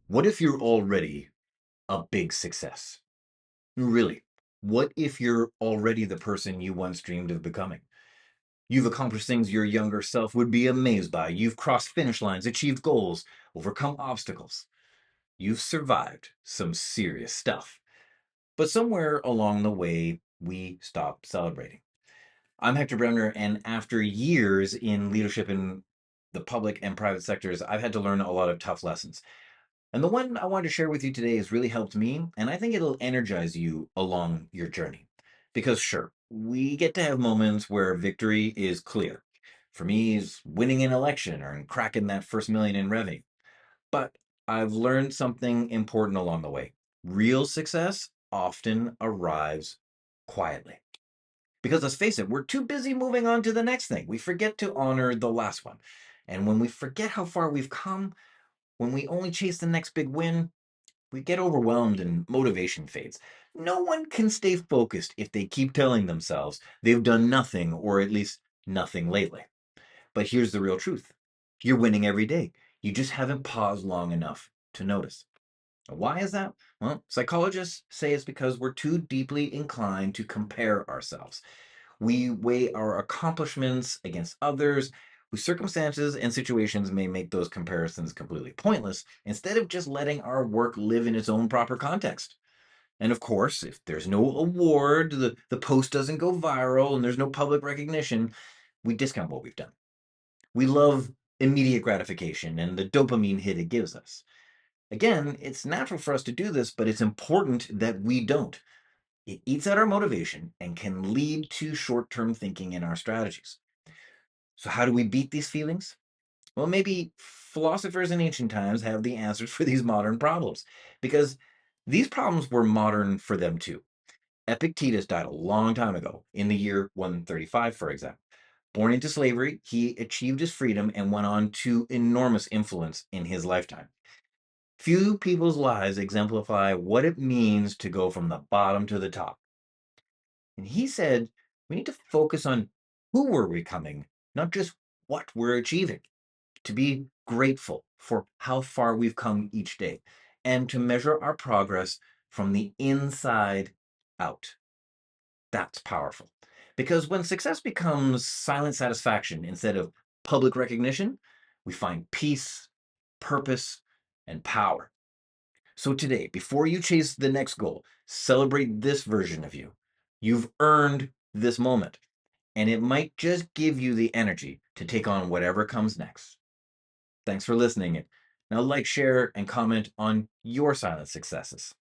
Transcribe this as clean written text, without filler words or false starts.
What if you're already a big success? Really, what if you're already the person you once dreamed of becoming? You've accomplished things your younger self would be amazed by. You've crossed finish lines, achieved goals, overcome obstacles. You've survived some serious stuff. But somewhere along the way, we stopped celebrating. I'm Hector Bremner, and after years in leadership in the public and private sectors, I've had to learn a lot of tough lessons. And the one I wanted to share with you today has really helped me, and I think it'll energize you along your journey. Because, sure, we get to have moments where victory is clear. For me, is winning an election or cracking that first million in revenue. But I've learned something important along the way. Real success often arrives quietly. Because let's face it, we're too busy moving on to the next thing. We forget to honor the last one. And when we forget how far we've come, when we only chase the next big win, we get overwhelmed and motivation fades. No one can stay focused if they keep telling themselves they've done nothing or at least nothing lately. But here's the real truth: you're winning every day. You just haven't paused long enough to notice. Why is that? Well, psychologists say it's because we're too deeply inclined to compare ourselves. We weigh our accomplishments against others whose circumstances and situations may make those comparisons completely pointless instead of just letting our work live in its own proper context. And of course, if there's no award, the post doesn't go viral, and there's no public recognition, we discount what we've done. We love immediate gratification and the dopamine hit it gives us. Again, it's natural for us to do this, but it's important that we don't. It eats at our motivation and can lead to short term thinking in our strategies. So, how do we beat these feelings? Well, maybe philosophers in ancient times have the answers for these modern problems, because these problems were modern for them too. Epictetus died a long time ago, in the year 135, for example. Born into slavery, he achieved his freedom and went on to enormous influence in his lifetime. Few people's lives exemplify what it means to go from the bottom to the top. And he said we need to focus on who we're becoming, not just what we're achieving, to be grateful for how far we've come each day, and to measure our progress from the inside out. That's powerful. Because when success becomes silent satisfaction instead of public recognition, we find peace, purpose, and power. So today, before you chase the next goal, celebrate this version of you. You've earned this moment, and it might just give you the energy to take on whatever comes next. Thanks for listening. Now, like, share, and comment on your silent successes.